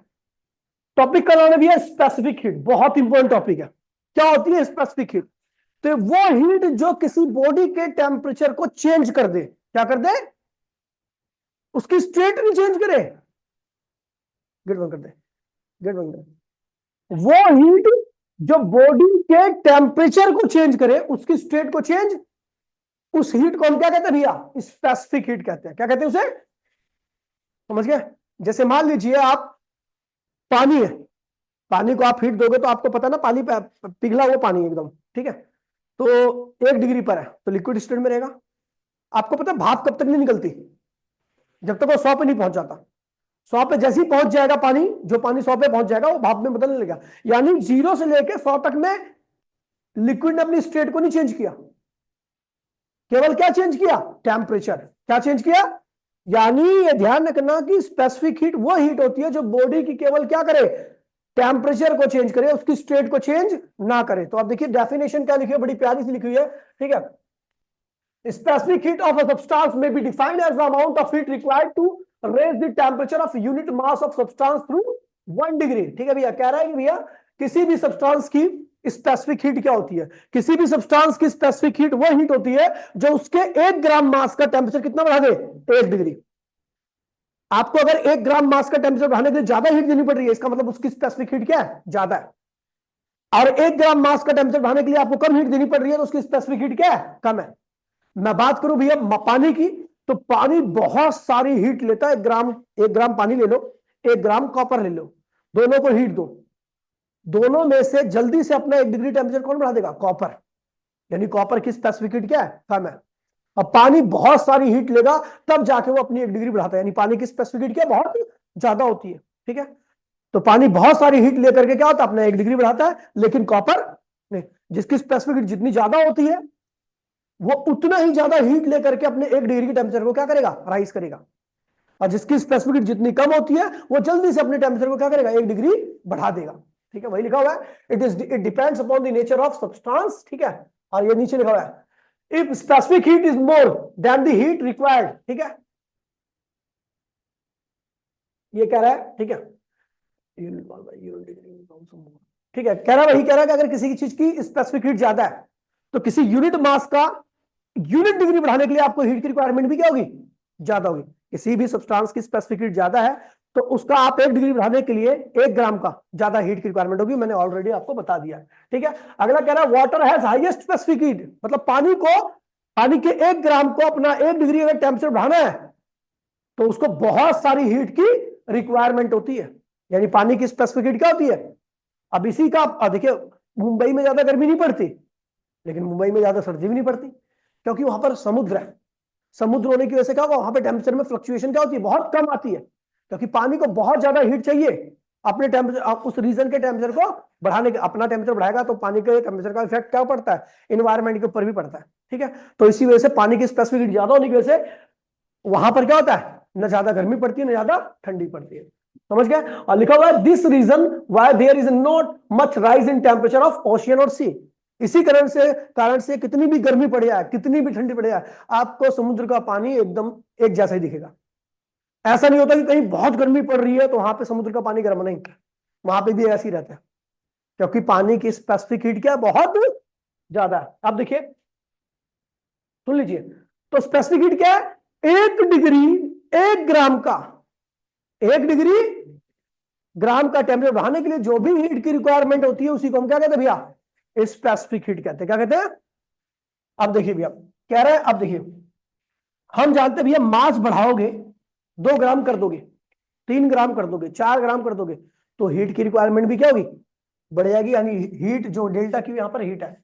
टॉपिक का नाम भी है स्पेसिफिक हीट, बहुत इंपॉर्टेंट टॉपिक है। क्या होती है स्पेसिफिक हीट? तो वो हीट जो किसी बॉडी के टेम्परेचर को चेंज कर दे। क्या कर दे? उसकी स्टेट नहीं चेंज करे। गेट बंद कर दे, गेट बंद कर दे। वो हीट जो बॉडी के टेम्परेचर को चेंज करे, उसकी स्टेट को चेंज, उस हीट को हम क्या कहते हैं भैया? स्पेसिफिक हीट कहते हैं। क्या कहते हैं उसे? समझ गए? जैसे मान लीजिए आप, पानी है, पानी को आप हीट दोगे तो आपको पता ना, पानी पिघला हुआ पानी एकदम, ठीक है? तो 1 डिग्री पर है तो लिक्विड स्टेट में रहेगा। आपको पता है भाप कब तक नहीं निकलती? जब तक वो 100 पे नहीं पहुंच जाता। 100 पे जैसे ही पहुंच जाएगा पानी, जो पानी 100 पे पहुंच जाएगा वो भाप में बदलने लगेगा। यानी 0 से लेकर 100 तक में लिक्विड ने अपनी स्टेट को नहीं चेंज किया, केवल क्या चेंज किया? टेम्परेचर। क्या चेंज किया? यानी ये ध्यान रखना कि स्पेसिफिक हीट वो हीट होती है जो बॉडी की केवल क्या करे? टेम्परेचर को चेंज करे, उसकी स्टेट को चेंज ना करे। तो आप देखिए डेफिनेशन क्या लिखी है, बड़ी प्यारी सी लिखी हुई है, ठीक है? Specific heat of a substance may be defined as the amount of heat required to raise the temperature of unit mass of substance through 1 degree। ठीक है भैया? कह रहा है कि भैया किसी भी सब्सटेंस की स्पेसिफिक हीट क्या होती है? किसी भी सब्सटेंस की स्पेसिफिक हीट वो हीट होती है जो उसके 1 ग्राम मास का टेम्परेचर कितना बढ़ा दे? 1 डिग्री। आपको अगर 1 ग्राम मास का टेम्परेचर बढ़ाने के लिए ज्यादा हीट देनी पड़ रही है, इसका मतलब उसकी स्पेसिफिक हीट क्या है? ज्यादा है। और 1 ग्राम मास का टेम्परेचर बढ़ाने के लिए आपको कम हीट देनी पड़ रही है, तो उसकी स्पेसिफिक हीट क्या है? कम है। मैं बात करूं भैया पानी की, तो पानी बहुत सारी हीट लेता है। 1 ग्राम पानी ले लो, 1 ग्राम कॉपर ले लो, दोनों को हीट दो, दोनों में से जल्दी से अपना 1 डिग्री टेम्परेचर कौन बढ़ा देगा? कॉपर। यानी कॉपर की स्पेसिफिक हीट क्या है? कम है। अब पानी बहुत सारी हीट लेगा तब जाके वो अपनी 1 डिग्री बढ़ाता है, यानी पानी की स्पेसिफिक हीट क्या? बहुत ज्यादा होती है, ठीक है? तो पानी बहुत सारी हीट लेकर के क्या होता है? अपना 1 डिग्री बढ़ाता है, लेकिन कॉपर नहीं। जिसकी स्पेसिफिक हीट जितनी ज्यादा होती है वो उतना ही ज्यादा हीट लेकर के अपने 1 डिग्री के टेम्परेचर को क्या करेगा? राइज करेगा। और जिसकी स्पेसिफिक हीट जितनी कम होती है वो जल्दी से अपने टेम्परेचर को क्या करेगा? 1 डिग्री बढ़ा देगा, ठीक है? वही लिखा हुआ है, it depends upon the nature of substance, ठीक है? और ये नीचे लिखा हुआ है, if specific heat is more than the heat required, ठीक है? ये कह रहा है, ठीक है? ठीक है, कह रहा है, वही कह रहा है कि अगर किसी की चीज की स्पेसिफिक हीट ज्यादा है तो किसी यूनिट मास का यूनिट डिग्री बढ़ाने के लिए आपको हीट की रिक्वायरमेंट भी क्या होगी? ज्यादा होगी। किसी भी सब्सटेंस की स्पेसिफिक हीट ज्यादा है तो उसका आप 1 डिग्री बढ़ाने के लिए 1 ग्राम का ज्यादा हीट की रिक्वायरमेंट होगी। मैंने ऑलरेडी आपको बता दिया है, ठीक है? अगला कह रहा है water has highest specific heat, मतलब पानी के 1 ग्राम को अपना 1 डिग्री अगर टेम्परेचर बढ़ाना है तो उसको बहुत सारी हीट की रिक्वायरमेंट होती है। यानी पानी की स्पेसिफिक हीट क्या होती है? अब इसी का देखिए, मुंबई में ज्यादा गर्मी नहीं पड़ती, लेकिन मुंबई में ज्यादा सर्दी भी नहीं पड़ती, क्योंकि वहां पर समुद्र है। समुद्र होने की वजह से क्या होगा? वहां पर टेम्परेचर में फ्लक्चुएशन क्या होती है? बहुत कम आती है, क्योंकि पानी को बहुत ज्यादा हीट चाहिए अपने टेम्परेचर, उस रीजन के टेम्परेचर को बढ़ाने के। अपना टेम्परेचर बढ़ाएगा तो पानी के टेम्परेचर का इफेक्ट क्या पड़ता है? इन्वायरमेंट के ऊपर भी पड़ता है, ठीक है? तो इसी वजह से पानी की स्पेसिफिक हीट ज्यादा होने की वजह से वहां पर क्या होता है? न ज्यादा गर्मी पड़ती है न ज्यादा ठंडी पड़ती है, समझ गए? और लिखा हुआ है this reason why there is not much rise in temperature of ocean और सी। इसी कारण से कितनी भी गर्मी पड़ जाए, कितनी भी ठंडी पड़ जाए, आपको समुद्र का पानी एकदम एक जैसा ही दिखेगा। ऐसा नहीं होता कि कहीं बहुत गर्मी पड़ रही है तो वहां पे समुद्र का पानी गर्म, नहीं, वहां पे भी ऐसे ही रहता है, क्योंकि पानी की स्पेसिफिक हीट क्या है? बहुत ज्यादा है। आप देखिए, सुन लीजिए, तो स्पेसिफिक हीट क्या है? 1 डिग्री 1 ग्राम का, 1 डिग्री ग्राम का टेम्परेचर बढ़ाने के लिए जो भी हीट की रिक्वायरमेंट होती है उसी को हम क्या कहते हैं भैया? स्पेसिफिक हीट कहते हैं। क्या कहते हैं? अब देखिए भैया, कह रहे हैं, अब देखिए, हम जानते हैं भैया, मास बढ़ाओगे, 2 ग्राम कर दोगे, 3 ग्राम कर दोगे, 4 ग्राम कर दोगे, तो हीट की रिक्वायरमेंट भी क्या होगी? बढ़ जाएगी। यानी हीट जो डेल्टा की यहां पर हीट है,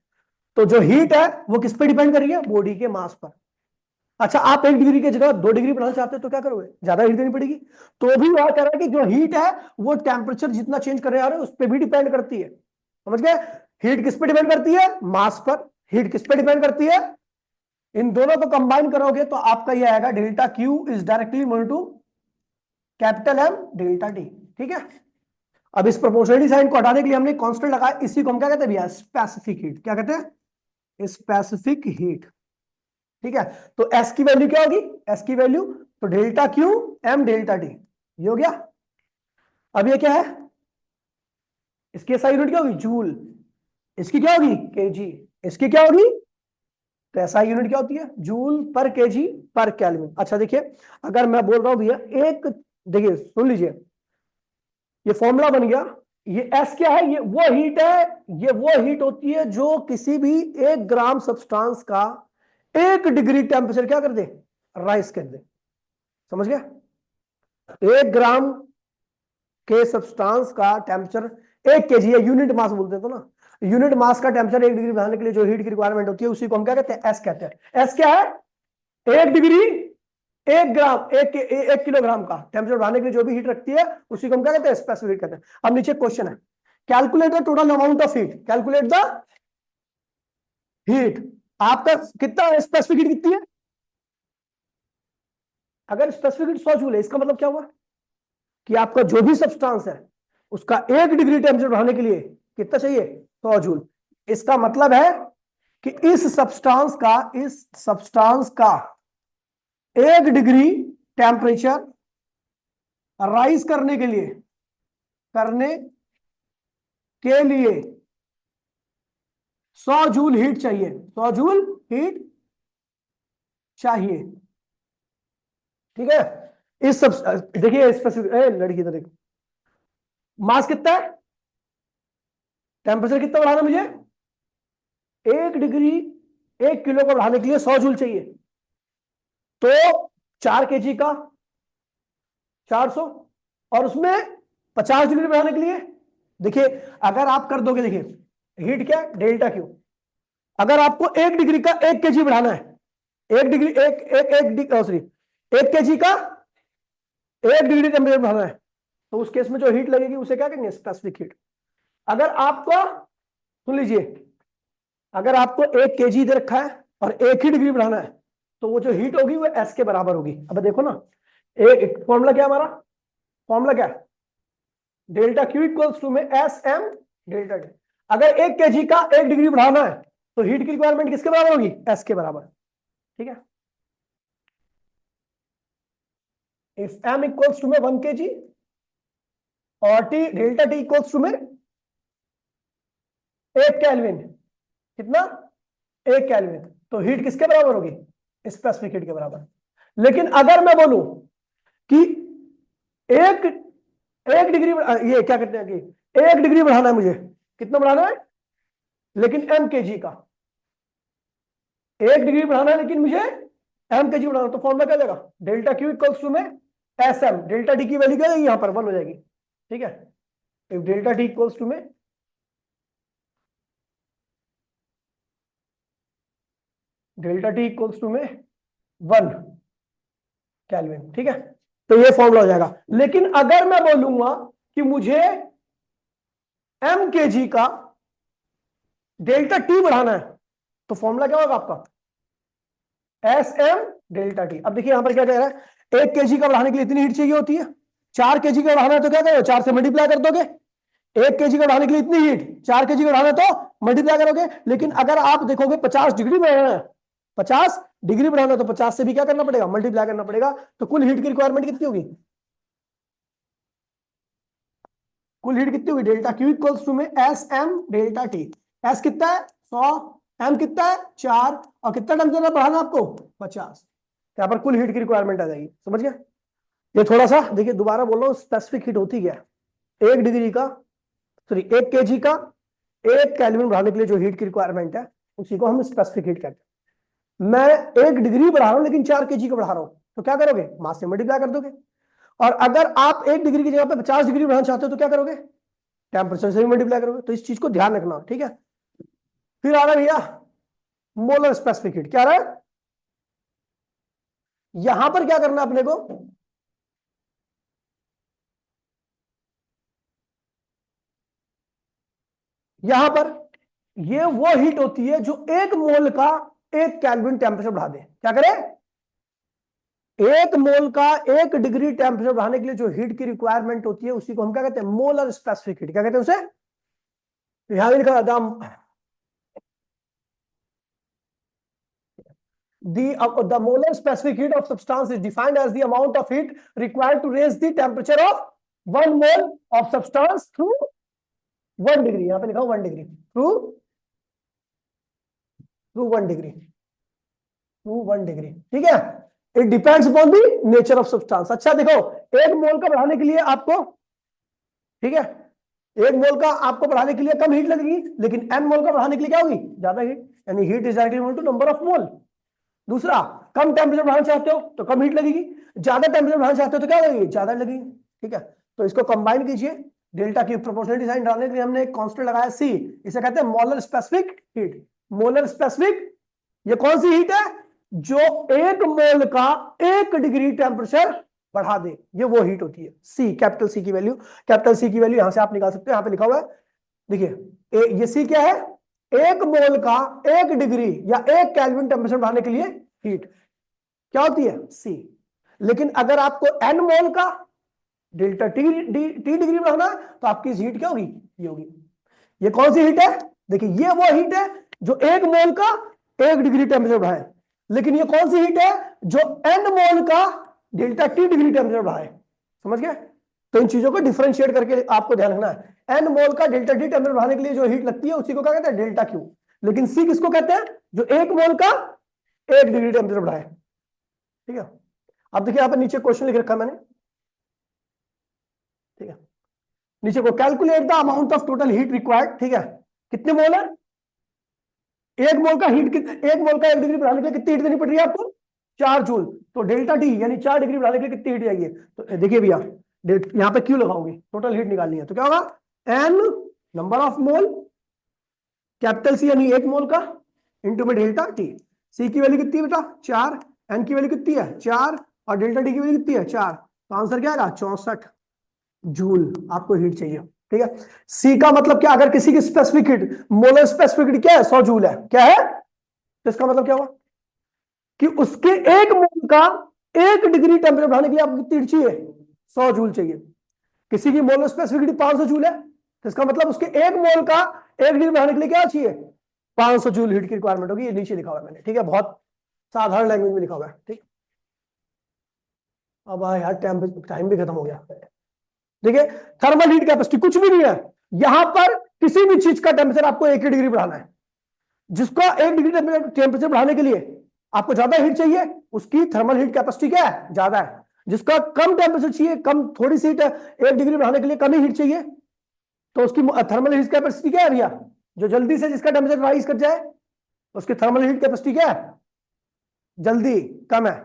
तो जो हीट है वो किस पे डिपेंड कर रही है? बॉडी के मास पर। अच्छा, आप 1 डिग्री की जगह 2 डिग्री बढ़ाना चाहते हो तो क्या करोगे? ज्यादा हीट देनी पड़ेगी। तो भी वह कह रहा है कि जो हीट है वो टेम्परेचर जितना चेंज कर रहे हैं उस पर भी डिपेंड करती है, समझ गए? हीट किस पे डिपेंड करती है? मास पर। हीट किस पे डिपेंड करती है? इन दोनों को कंबाइन करोगे तो आपका ये आएगा delta Q is directly equal to capital M delta T. ठीक है, अब इस प्रोपोर्शनलिटी साइन को हटाने के लिए हमने कांस्टेंट लगाया, इसी को हम क्या कहते हैं भैया, स्पेसिफिक हीट। क्या कहते हैं, स्पेसिफिक हीट। ठीक है, तो एस की वैल्यू क्या होगी, एस की वैल्यू तो delta Q M delta T, ये हो गया। अब ये क्या है, इसकी एसआई यूनिट क्या होगी, जूल, इसकी क्या होगी, केजी, इसकी क्या होगी, तो एसआई यूनिट क्या होती है, जूल पर केजी पर केल्विन। अच्छा देखिए, अगर मैं बोल रहा हूं भैया एक, देखिए सुन लीजिए, ये फॉर्मूला बन गया, ये एस क्या है, ये वो हीट है, ये वो हीट होती है जो किसी भी 1 ग्राम सब्सटेंस का 1 डिग्री टेम्परेचर क्या कर दे, राइज कर दे। समझ गया, 1 ग्राम के सब्सटेंस का टेम्परेचर 1 केजी है, यूनिट मास बोलते हैं तो ना, यूनिट मास का टेम्परेचर 1 डिग्री बढ़ाने के लिए जो हीट की रिक्वायरमेंट होती है उसी को हम क्या कहते हैं, एस कहते हैं। एस क्या है, 1 डिग्री 1 ग्राम 1 किलोग्राम का टेम्परेचर बढ़ाने के लिए जो भी हीट रखती है उसी को हम क्या कहते हैं, स्पेसिफिक हीट कहते हैं। अब नीचे क्वेश्चन है, calculate the total amount of heat, calculate the heat. आपका कितना स्पेसिफिक हीट कितनी है, अगर स्पेसिफिक हीट 100 जूल है, इसका मतलब क्या हुआ कि आपका जो भी सब्सटेंस है उसका 1 डिग्री टेम्परेचर बढ़ाने के लिए कितना चाहिए, 100 जूल। इसका मतलब है कि इस सब्सटेंस का 1 डिग्री टेम्परेचर राइज करने के लिए 100 जूल हीट चाहिए, 100 जूल हीट चाहिए। ठीक है, इस सब देखिए स्पेसिफिक, लड़की इधर देखो, मास कितना है, टेम्परेचर कितना बढ़ाना मुझे, 1 डिग्री 1 किलो को बढ़ाने के लिए 100 जूल चाहिए, तो 4 केजी का 400, और उसमें 50 डिग्री बढ़ाने के लिए, देखिए अगर आप कर दोगे, देखिए हीट क्या है, डेल्टा क्यू, अगर आपको 1 डिग्री का 1 केजी बढ़ाना है, 1 डिग्री सॉरी 1 केजी का 1 डिग्री टेम्परेचर बढ़ाना है, तो उस केस में जो हीट लगेगी उसे क्या कहेंगे, स्पेसिफिक हीट। अगर आपको, सुन लीजिए, अगर आपको 1 केजी दे रखा है और 1 ही डिग्री बढ़ाना है, तो वो जो हीट होगी वो एस के बराबर होगी। अब देखो ना, एक फॉर्मूला क्या हमारा, फॉर्मूला क्या है, डेल्टा क्यू इक्वल्स टू में एस एम डेल्टा टी। अगर 1 केजी का 1 डिग्री बढ़ाना है तो हीट की रिक्वायरमेंट किसके बराबर होगी, एस के बराबर। ठीक है, इफ एम इक्वल्स टू में 1 केजी और T delta T equals to में 1 केल्विन, कितना, 1 केल्विन, तो हीट किसके बराबर होगी, स्पेसिफिक हीट के बराबर। लेकिन अगर मैं बोलूं कि एक 1 डिग्री, ये क्या कहते हैं कि 1 डिग्री बढ़ाना है मुझे, कितना बढ़ाना है, लेकिन एम केजी का 1 डिग्री बढ़ाना है, लेकिन मुझे एम केजी बढ़ाना, तो फॉर्मूला क्या देगा, डेल्टा क्यू इक्वल्स टू में एस एम, डेल्टा टी की वैल्यू क्या जाएगी, यहां पर 1 हो जाएगी। ठीक है, if delta T equals to में डेल्टा टी इक्वल्स टू में 1 केल्विन। ठीक है, तो ये फॉर्मूला हो जाएगा। लेकिन अगर मैं बोलूंगा कि मुझे एम केजी का डेल्टा टी बढ़ाना है, तो फॉर्मूला क्या होगा आपका, एस एम डेल्टा टी। अब देखिए यहां पर क्या कह रहा है, 1 केजी का बढ़ाने के लिए इतनी हीट चाहिए होती है, 4 केजी का बढ़ाना है तो क्या करोगे, 4 से मल्टीप्लाई कर दोगे। 1 केजी का बढ़ाने के लिए इतनी हीट, 4 केजी का बढ़ाना है तो मल्टीप्लाई करोगे। लेकिन अगर आप देखोगे 50 डिग्री बढ़ाना है, 50 डिग्री बढ़ाना है तो 50 से भी क्या करना पड़ेगा, मल्टीप्लाई करना पड़ेगा। तो कुल हीट की रिक्वायरमेंट कितनी होगी, कुल हीट कितनी होगी, डेल्टा क्यू इक्वल्स टू में S M delta T. S कितना है 100, एम कितना है 4, और कितना टेम्परेचर बढ़ाना आपको 50, यहाँ पर कुल हीट की रिक्वायरमेंट आ जाएगी। समझ गया, ये थोड़ा सा देखिए, दोबारा बोल रहा हूँ, स्पेसिफिक हीट होती क्या है, 1 डिग्री का सॉरी 1 केजी का 1 केल्विन बढ़ाने के लिए जो हीट की रिक्वायरमेंट है उसी को हम स्पेसिफिक हीट कहते हैं। मैं 1 डिग्री बढ़ा रहा हूं लेकिन 4 केजी का बढ़ा रहा हूं, तो क्या करोगे, मास से मल्टीप्लाई कर दोगे। और अगर आप 1 डिग्री की जगह पे 50 डिग्री बढ़ाना चाहते हो तो क्या करोगे, टेम्परेचर से भी मल्टीप्लाई करोगे। तो इस चीज को ध्यान रखना, ठीक है। फिर आ रहा है भैया मोलर स्पेसिफिक हीट, क्या आ रहा है, यहां पर क्या करना अपने को, यहां पर ये वो हीट होती है जो 1 मोल का 1 केल्विन टेम्परेचर बढ़ा दे। क्या करे? 1 मोल का 1 डिग्री टेम्परेचर बढ़ाने के लिए जो हीट की रिक्वायरमेंट होती है उसी को हम क्या कहते हैं? Molar specific heat. क्या कहते हैं उसे? यहां भी लिखा था the molar specific heat of substance is defined as the amount of heat required to raise the temperature of 1 mole of substance through 1 degree। यहां पे लिखा 1 degree through 1 degree through 1 degree. ठीक है, it depends upon the nature of substance. अच्छा देखो, 1 मोल का बढ़ाने के लिए आपको, ठीक है, 1 मोल का आपको बढ़ाने के लिए कम हीट लगेगी, लेकिन n मोल का बढ़ाने के लिए क्या होगी? ज्यादा हीट, यानी heat is directly equal to number of mole. दूसरा, कम टेम्परेचर बढ़ाना चाहते हो तो कम हीट लगेगी, ज्यादा टेम्परेचर बढ़ाना चाहते हो तो क्या लगेगी? ज्यादा लगेगी। ठीक है, तो इसको कंबाइन कीजिए। डेल्टा की प्रोपोर्शनल साइन डालने के लिए हमने एक कांस्टेंट लगाया C, इसे कहते हैं molar specific heat. Molar specific, ये कौन सी हीट है? जो 1 मोल का 1 डिग्री टेम्परेचर बढ़ा दे, ये वो हीट होती है। C, कैपिटल C की वैल्यू, कैपिटल C की वैल्यू यहां से आप निकाल सकते हो। यहां पे लिखा हुआ है, देखिए ये C क्या है? 1 मोल का 1 डिग्री या 1 केल्विन टेम्परेचर बढ़ाने के लिए हीट क्या होती है? C। लेकिन अगर आपको n मोल का डेल्टा T डिग्री बढ़ाना है तो आपकी हीट क्या होगी? ये होगी। ये कौन सी हीट है? देखिए ये वो हीट है जो 1 मोल का 1 डिग्री टेम्परेचर बढ़ाए, लेकिन ये कौन सी हीट है जो n मोल का डेल्टा T डिग्री टेम्परेचर बढ़ाए। समझ गए? तो इन चीजों को डिफरेंशिएट करके आपको ध्यान रखना है। n मोल का डेल्टा T टेम्परेचर बढ़ाने के लिए जो हीट लगती है उसी को क्या कहते हैं? Delta Q। लेकिन C किसको कहते हैं? जो 1 मोल का 1 डिग्री टेम्परेचर बढ़ाए। ठीक है, अब देखिए यहाँ पर नीचे क्वेश्चन लिख रखा मैंने। ठीक है, नीचे को calculate the amount of total heat required. ठीक है, कितने मोल है? 1 मोल का हीट, 1 मोल का 1 डिग्री बढ़ाने के लिए कितनी हीट देनी पड़ रही है आपको? 4 जूल। तो डेल्टा टी यानी 4 डिग्री बढ़ाने के लिए कितनी हीट चाहिए? तो देखिए भैया, यहां पे क्यू लगाओगे, टोटल हीट निकालनी है, तो क्या होगा? N number of mole, capital C यानी 1 मोल का, इंटू में डेल्टा टी। सी की वैल्यू कितनी है बेटा? 4। एन की वैल्यू कितनी है? 4। और डेल्टा टी की वैल्यू कितनी है? 4। तो आंसर क्या आएगा? 64 जूल आपको हीट चाहिए। ठीक है, सी का मतलब क्या? अगर किसी की specific heat, molar specific heat क्या है? 100 जूल है। क्या है? तो इसका मतलब क्या हुआ कि उसके 1 मोल का 1 डिग्री टेम्परेचर बढ़ाने के लिए आपको कितनी हीट चाहिए? 100 जूल चाहिए। किसी की मोलर स्पेसिफिक हीट 500 जूल है, तो इसका मतलब उसके 1 मोल का 1 डिग्री बढ़ाने के लिए क्या चाहिए? 500 जूल हीट की रिक्वायरमेंट होगी। ये नीचे लिखा हुआ है मैंने। ठीक है, बहुत साधारण लैंग्वेज में लिखा हुआ है। ठीक, अब यार टाइम भी खत्म हो गया। देखिए, थर्मल हीट कैपेसिटी कुछ भी नहीं है यहां पर। किसी भी चीज का टेम्परेचर आपको 1 डिग्री बढ़ाना है, जिसका 1 डिग्री टेम्परेचर बढ़ाने के लिए आपको ज्यादा हीट चाहिए, उसकी थर्मल हीट कैपेसिटी क्या है? ज्यादा है। जिसका कम टेम्परेचर चाहिए, कम थोड़ी सी हीट, 1 डिग्री बढ़ाने के लिए कम ही हीट चाहिए, तो उसकी थर्मल हीट कैपेसिटी क्या है भैया? जो जल्दी से जिसका टेम्परेचर राइज कर जाए उसकी थर्मल हीट कैपेसिटी क्या है? जल्दी कम है।